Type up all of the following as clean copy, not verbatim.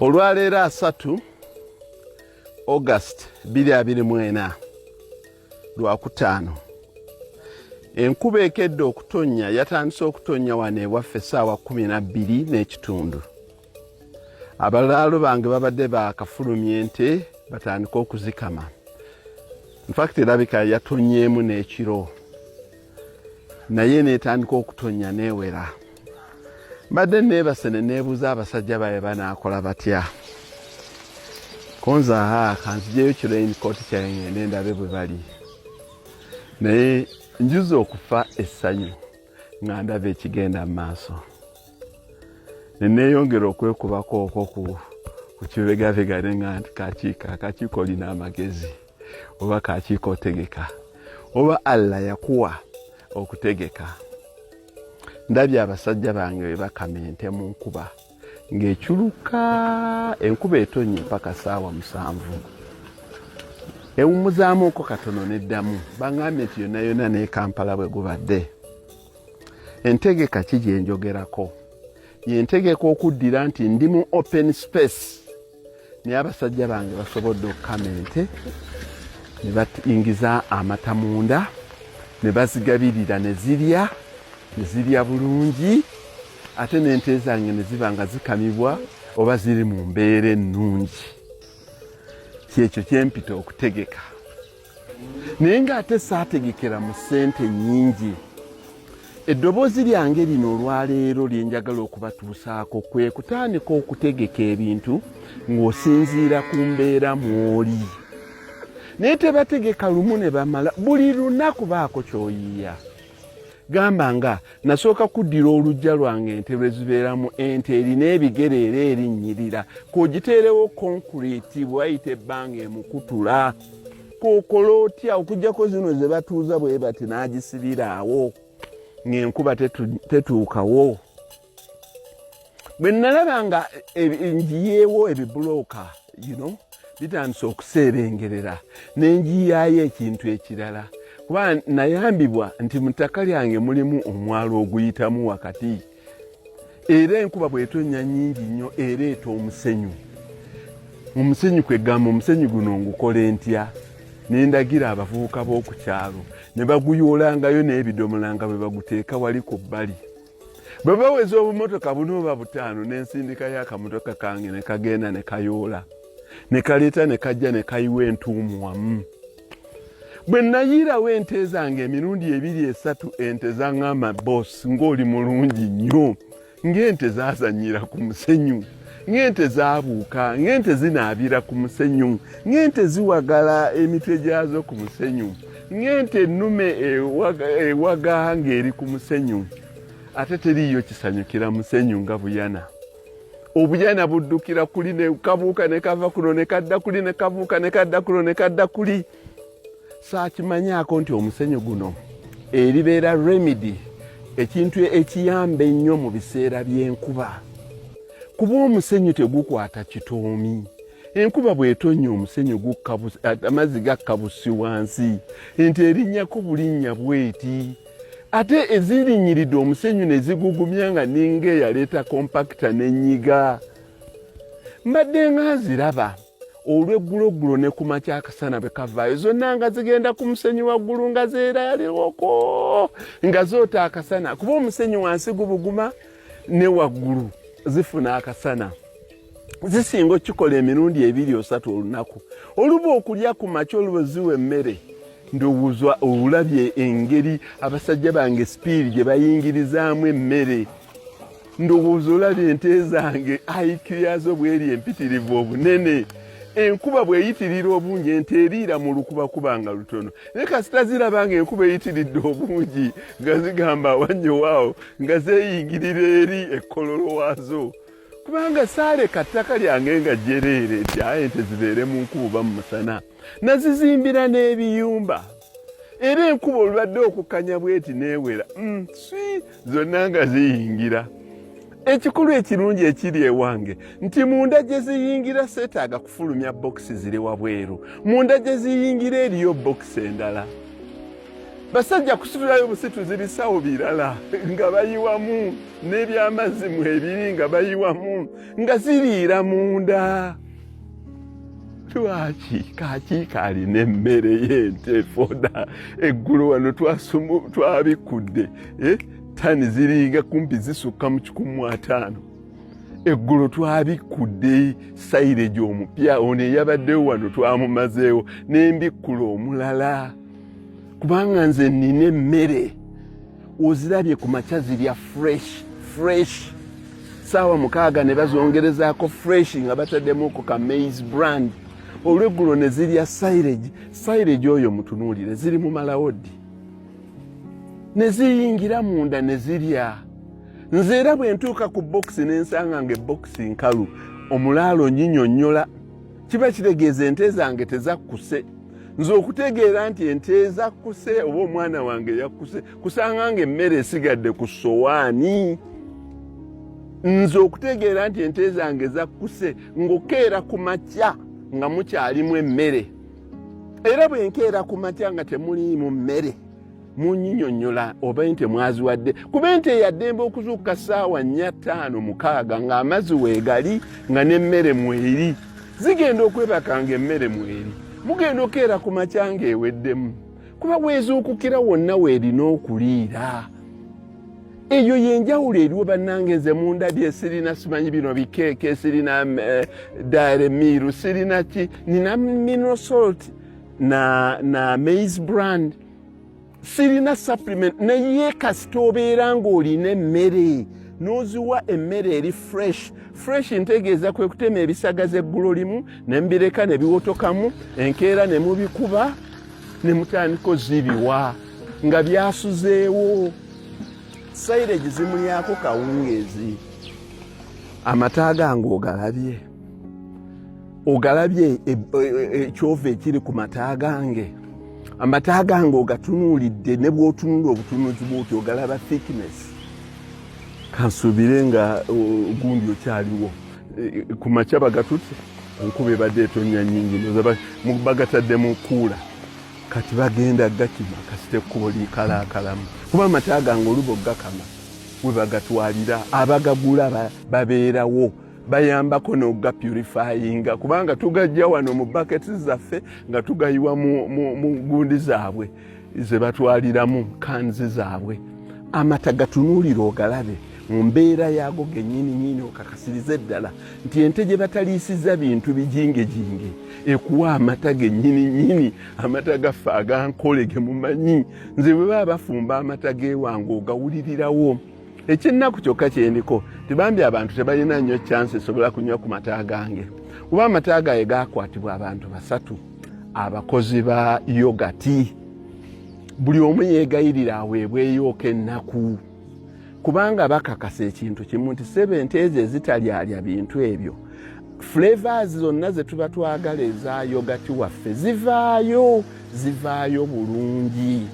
Olwaleero 3 August 2024 Lwakutaano. Enkuba ekedde okutonnya yatandise okutonnya wano ewaffe essaawa 12:30. Abalaalo bange babadde bakafulumya ente batandika okuzikama. In fact erabika yatonyeemu n'ekiro. Naye neetandika okutonnya neewera. Mbadde neebase ne neebuuza abasajja baye banaakola batya. Konza kanzijeyo kirayinikooti kyange ngende ndabe bwe bali. Naye njuza okufa essanyu nga ndaba ekigenda mu maaso. Ne neeyongera okwekubako okwo ku kibegabega nga nti akakiiko olina amagezi oba kakiiko otegeka oba Allah yakuwa okutegeka. Ndabye abasajja bange bwe bakama ente mu nkuba ng'ekyuluka enkuba etonnya mpaka ssaawa 7. Ewummuzaamuuko katono n'eddamu bangambye nti yonna yonna ne Kampala bwe gubadde. Entegeka ki gye njogerako? Yentegeka okuddira nti ndi mu open space naye abasajja bange basobodde okukama ente ne bayingiza amata munda ne bazigabirira ne zirya bulungi ate n'ente zange ne ziba nga zikamibwa oba ziri mu mbeera ennungi. Kyekyo kyempita okutegeka. Naye ng'ate saategekera mu ssente nnyingi. Eddoboozi lyange lino olwaleero lye njagala okubatuusaako kwe kutandika okutegeka ebintu ng'osinziira ku mbeera mw'oli. Naye tebategeka lumu ne bamala buli lunaku baako ky'oyiiya. Gamba nga nasooka kuddira oluggya lwange ente lwe zibeeramu ente erina ebigere era erinnyirira k'ogiteerewo konkuriti bw'ayita ebbanga emukutula. K'okola otya okuggyako zino ze batuuza bwe bati n'agisibira awo ng'enkuba tetuukawo. Bwe nalaba nga njiyeewo ebibulooka bitandise okuseebengerera ne njiyaayo ekintu ekirala. Kuba nayambibwa nti mu ttaka lyange mulimu omwalo oguyitamu wakati. Era enkuba bw'etonnya nnyingi nnyo ereeta omusenyu. Omusenyu kwegamba omusenyu guno ngukole ntya? Ne ndagira abavubuka b'oku kyalo ne baguyoolangayo n'ebidomola nga bwe baguteeka wali ku bbali. Bwe baweza obumotoka buno oba 5 ne nsindikayo akamotoka kange ne kagenda ne kayoola. Ne kaleeta ne kajja ne kayiwa entuumu wamu. Bwe nayiirawo ente zange emirundi 2-3 ente zaŋŋamba boss ng'oli mulungi nnyo. Ng'ente zaazannyira ku musenyu. Ng'ente zaabuuka. Ng'ente zinaabira ku musenyu. Ng'ente ziwagala emitwe gyazo ku musenyu. Ng'ente ennume ewaga ng'eri ku musenyu. Ate teriiyo kisanyukira musenyu nga buyana. Obuyana buddukira kuli ne kabuuka ne kava kuno ne kadda kuli ne kabuuka ne kadda kuno ne kadda kuli. Saakimanyaako nti omusenyu guno eribeera remedy ekintu ekiyamba ennyo mu biseera by'enkuba. Kuba omusenyu tegukwata kitoomi. Enkuba bw'etonnya omusenyu amazzi gakka busi wansi. Ente erinnyako bulinnya bweti. Ate ezirinyiridde omusenyu ne zigugumya nga ninga eyaleeta kompakita n'ennyiga. Mbadde nga nziraba olw'egguloggulo ne ku makya akasana bwe kavaayo zonna nga zigenda ku musenyu waggulu nga zeeraliwoko nga zoota akasana. Kuba omusenyu wansi gubuguma ne waggulu zifuna akasana. Zisinga okikola emirundi 2-3 olunaku. Oluba okulya ku makya oluba ziwa emmere. Ndowooza olabye engeri abasajja bange sipiiri gye bayingirizaamu emmere. Ndowooza olabye ente zange IQ yazo bw'eri empitirivu obunene. Enkuba bw'eyitirira obungi ente eriira mu lukuba kubanga lutono. Naye kasita ziraba nga enkuba eyitiridde obungi nga zigamba wannyo nga zeeyingirira eri ekkololo waazo. Kubanga saaleka ttaka lyange nga jjereere nti ente zibeere mu nkuba mu musana. Nazizimbira n'ebiyumba. Era enkuba olubadde okukanya bweti neewera. Zonna nga ziyingira. Ekikulu ekirungi ekiri ewange nti munda gye ziyingira seetaaga kufulumya bokisi ziri wabweru. Munda gye ziyingira eriyo bokisi endala. basajja kusitulayo busituzi bisawo birala nga bayiwamu n'ebyamazzi mu ebiri nga bayiwamu nga ziriira munda. Lwaki kakiiko alina emmere y'ente foda eggulo wano twabikudde tani ziringa kumpi zisukka mu 15. Eggulo twabikudde sayireji omupya ono eyabaddewo wano twamumazeewo n'embikkula omulala kubanga nze nina emmere ozirabye ku makya zirya fresh saawa 6 ne bazongerezaako fresh nga bataddemuko ka maize brand. Olweggulo ne zirya sayireji oyo mutunuulire ziri mu malawodi ne ziyingira munda ne zirya. Nze era bwe ntuuka ku bokisi n'ensanga nga ebokisi nkalu omulaalo nyinyonnyola kiba kitegeeza ente zange tezakkuse. Nze okutegeera nti ente zakkuse oba omwana wange yakkuse kusanga nga emmere esigadde ku sowaani. Nze okutegeera nti ente zange zakkuse ng'okeera ku makya nga mukyalimu emmere. Era bwe nkeera ku makya nga temuliimu mmere munyinyonnyola oba ente mwaziwadde kuba ente yaddembe okuzuuka ssaawa 4, 5, 6 ng'amazzi weegali nga n'emmere mweri zigenda okwebakanga emmere mweri. Mugenda okeera ku makya ng'eweddemu kuba weezuukukira wonna weerina okuliira. Eyo yenjawulo eriwo bannange nze mundabye sirina simanyi bino bikeeke sirina dairy meal sirina ki nina mineral salt na maize brand sirina supplement naye kasita obeera ng'olina emmere n'oziwa emmere eri fresh ntegeeza kwe kutema ebisagaza eggulo limu ne mbireka ne biwotokamu enkeera ne mubikuba ne mutandika ozibiwa nga byasuzeewo. Sayireji zimulyako kawungeezi. Amata gange ogalabye ekyovu ekiri ku mata gange. Amata gange ogatunuulidde ne bw'otunula obutunuzi bw'oti ogalaba thickness. Kansuubire nga gundi okyaliwo ku makya bagatute enkuba ebadde etonnya nnyingi bagatadde mu kuula kati bagenda gakima kasita ekkubo likalaakalamu kuba amata gange oluba ogakama we bagatwalira abagagula babeerawo bayambako n'ogapurifyinga kubanga tugajja wano mu buckets zaffe nga tugayiwa mu gundi zaabwe ze batwaliramu kanzi zaabwe. Amata gatunuulira ogalabe mu mbeera yaago gennyini okakasiriza ddala nti ente gye bataliisiza bintu bijingejinge ekuwa amata gennyini amata gaffe agankole ge mumanyi nze bwe baba bafumba amata g'ewange ogawulirirawo. Eky'ennaku kyokka kyendiko tibambi abantu tebalina nnyo chance esobola kunywa ku mata gange kuba amata gaye gakwatibwa abantu 3 abakozi ba yogati. Buli omu yeegayirira aweebweyo ennaku kubanga bakakasa ekintu kimu nti ente ezo ezitalyalya bintu ebyo flavors zonna ze tuba twagala eza yogati waffe zivaayo bulungi.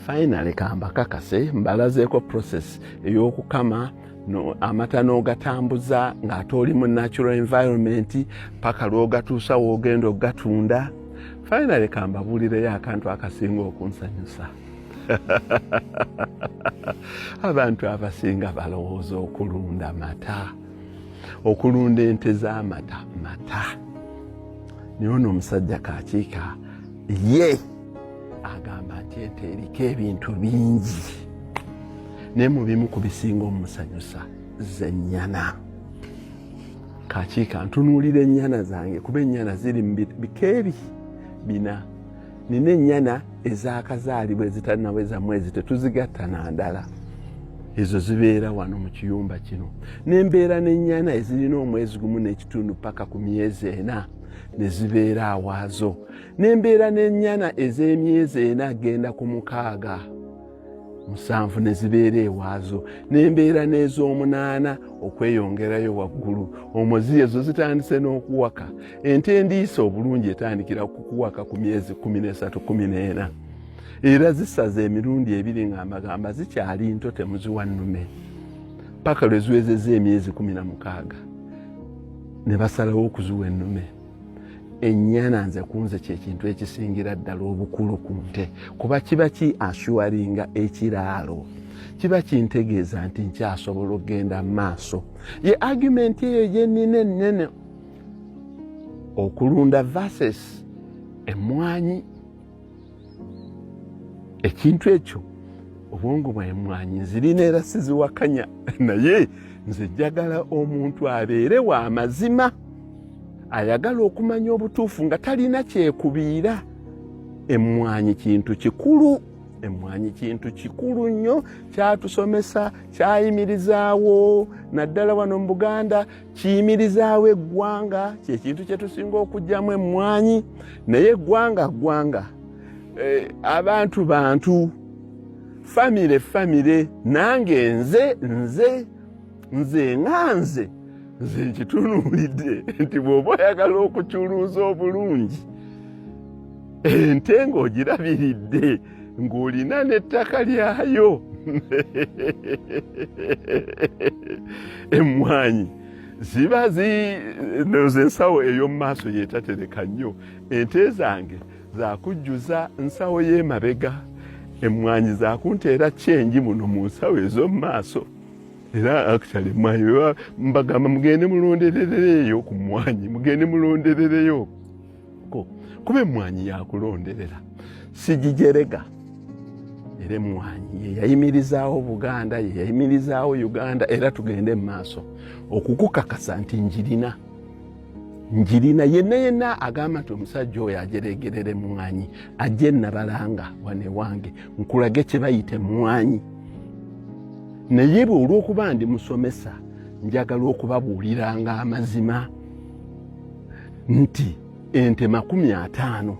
Finally kamba kakase mbalazeeko process ey'okukama amata n'ogatambuza ng'ate oli mu natural environment paka lw'ogatuusa w'ogenda ogatunda. Finally kambabuulireyo akantu akasinga okunsanyusa. Abantu abasinga balowooza okulunda mata okulunda ente z'amata naye ono omusajja kakiika ye agamba nti ente eriko ebintu bingi naye mu bimu ku bisinga omusanyusa z'ennyana. Kakiika ntunuulira ennyana zange kuba ennyana ziri mu bikeebi 4. Nina ennyana ezakazaalibwa ezitanaweza mwezi tetuzigatta na ndala ezo zibeera wano mu kiyumba kino. Nembeera n'ennyana ezirina omwezi gumu n'ekitundu paka ku myezi 4 ne zibeera awaazo. Nembeera n'ennyana ez'emyezi 4 genda ku 6, 7 ne zibeera ewaazo. Nembeera n'ez'omunaana okweyongerayo waggulu. Omuzi ezo zitandise n'okuwaka. Ente endiisa obulungi etandikira kukuwaka ku myezi 13, 14. Era zisaze emirundi 2 ng'amagamba zikyali nto temuziwa nnume. Paka lwe ziwezezza emyezi 16 ne basalawo okuziwa ennume. ennyana nze kunze kyekintu ekisingira ddala obukulu ku nte kuba kiba ki assuringa ekiraalo kiba kintegeeza nti nkyasobola okgenda mu maaso ye argument eyo gyenina ennene okulunda versus emmwanyi ekintu ekyo obwongo bwa emmwanyi nzirina era siziwakanya naye nze njagala omuntu abeere wa mazima ayagala okumanya obutuufu nga talina kyekubiira emmwanyi kintu kikulu emmwanyi kintu kikulu nnyo kyatusomesa kyayimirizaawo naddala wano mu Buganda kiyimirizaawo eggwanga kyekintu kye tusinga okugyamu emmwanyi naye ggwanga abantu famire nange nze nkitunuulidde nti bw'oba oyagala okuculuuza obulungi ente ng'ogirabiridde ng'olina n'ettaka lyayo emmwanyi ziba noze ensawo ey'omu maaso yeetatereka nnyo ente zange zakujjuza nsawo y'emabega emmwanyi zakunteera kyenji muno mu nsawo ez'omu maaso era actually emmwanyi mbagamba mugende mulonderereyo ku mmwanyi mugende mulonderereyo kuba emmwanyi yakulonderera sigijerega era emmwanyi yeyayimirizaawo Buganda yeyayimirizaawo Uganda era tugende mu maaso okukukakasa nti njirina yenna agamba nti omusajja oyo ajeregerera emmwanyi ajje Nabalanga wane wange nkulage kye bayita emmwanyi naye bwe olw'okuba ndi musomesa njagala okubabuuliranga amazima nti ente 56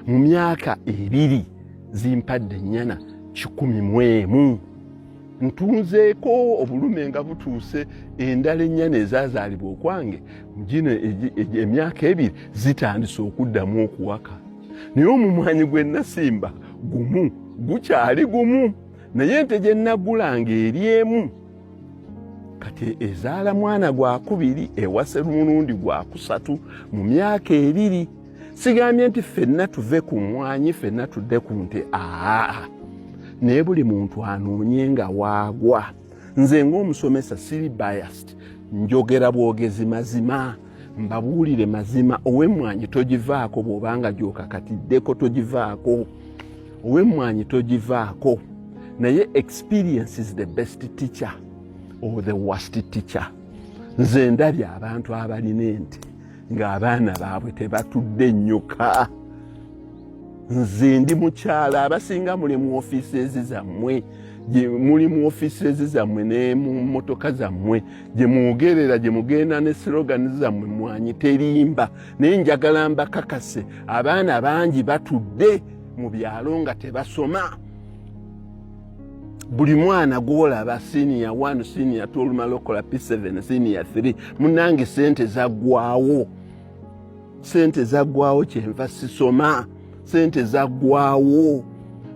mu myaka 2 zimpadde ennyana 11 ntunzeeko obulume nga butuuse endala ennyana ezaazaalibwa okwange gino emyaka 2 zitandise okuddamu okuwaka naye omumwanyi gwe nasimba gumu gukyali gumu naye ente gye nagulanga eri emu kati ezaala mwana gwa 2 ewase mulundi gwa 3 mu myaka 2 sigambye nti ffenna tuve ku mmwanyi ffenna tudde ku nte naye buli muntu anoonye nga waagwa nze ng'omusomesa siri biased njogera bwogezi mazima mbabuulire mazima ow'emmwanyi togivaako bw'obanga gy'okakatiddeko togivaako ow'emmwanyi togivaako naye experience is the best teacher or the worst teacher nze ndabye abantu abalina ente ng'abaana baabwe tebatudde nnyoka nze ndi mukyala abasinga muli mu ofiises zammwe muli mu ofiises zammwe ne mu mmotoka zammwe gye mwogerera gye mugenda ne slogan zammwe mmwanyi terimba naye njagala mbakakase abaana bangi batudde mu byalo nga tebasoma buli mwana gwolaba senior 1 senior 2 olumala okola P7 senior 3 munange sente zaggwaawo kyenva sisoma sente zaggwaawo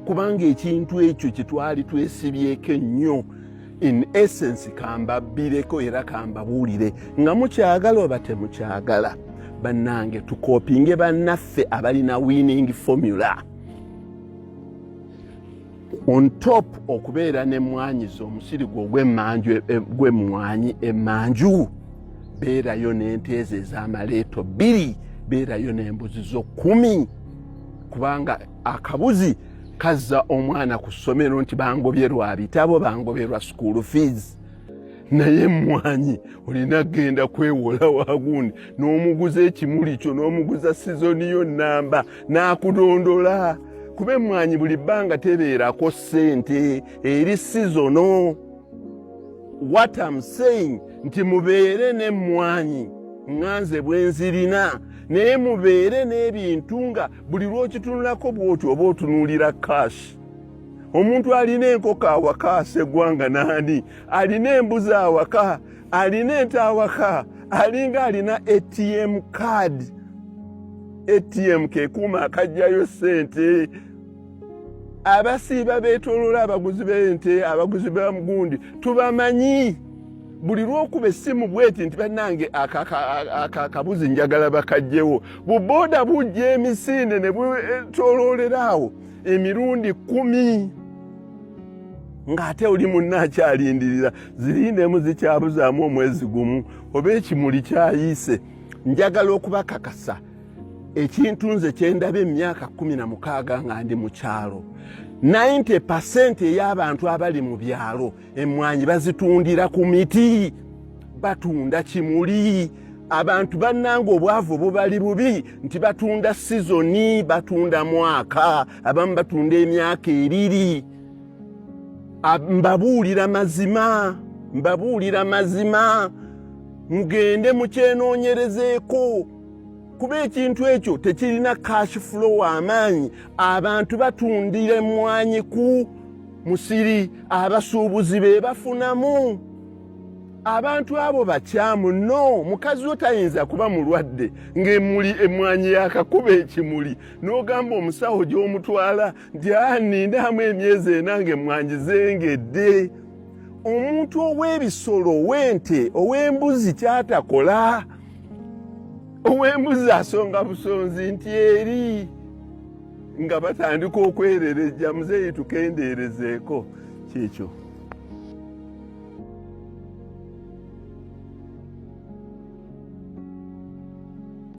kubanga ekintu ekyo kyetwali twesibyeko ennyo in essence kambabbireko era kambabuulire nga mukyagala oba temukyagala bannange tukopinge bannaffe abalina winning formula on top okubeera n'emmwanyizo omusirigo gw'emmwanyi emmanju beerayo n'ente ezo ez'amaleeto 2 beerayo n'embuzi zo 10 kubanga akabuzi kazza omwana ku ssomero nti bangobye lwa bitabo bangobye lwa school fees naye emmwanyi olina genda kwewola wagundi n'omuguza ekimuli kyo n'omuguza sizoni yo nnamba n'akudondola kuba emmwanyi buli bbanga tebeerako ssente eri sizono what I'm saying nti mubeere n'emmwanyi nganze bwenzirina naye mubeere n'ebintu nga buli lw'okitunulako bw'otyo oba otunuulira kashi omuntu alina enkoko awaka asegwanga nani alina embuzi awaka alina ente awaka alinga alina ATM card ATM kekuuma akajjayo ssente abasiiba beetooloola abaguzi b'ente abaguzi b'amugundi tubamanyi buli lwokuba essimu bweti nti bannange akabuzi njagala bakajjewo buboda bujja emisinde ne bwetoloolerawo emirundi 10 ng'ate oli munna akyalindirira zirindemu zikyabuzaamu omwezi gumu oba ekimuli kyayise. Njagala okubakakasa ekintu nze kyendaba emyaka 16 nga ndi mu kyalo 90% ey'abantu abali mu byalo emmwanyi bazitundira ku miti, batunda kimuli. Abantu bannanga obwavu bubali bubi nti batunda sizoni, batunda mwaka, abamu batunda emyaka 2. Mbabuulira mazima mugende mukyenoonyerezeeko kuba ekintu ekyo tekirina cash flow amaanyi. Abantu batundira emmwanyi ku musiri, abasuubuzi be bafunamu. Abantu abo bakyamu no. Mukazi wo tayinza kuba mulwadde ng'emmwanyi yakakuba ekimuli n'ogamba omusawo gy'omutwala nti nindamu emyezi 4 ng'emmwanyi zengedde. Omuntu ow'ebisolo, ow'ente, ow'embuzi kyatakola, ow'embuzi asonga busonzi nti eri nga batandika okwererejja muzeeyi tukendeerezeeko. Kyekyo.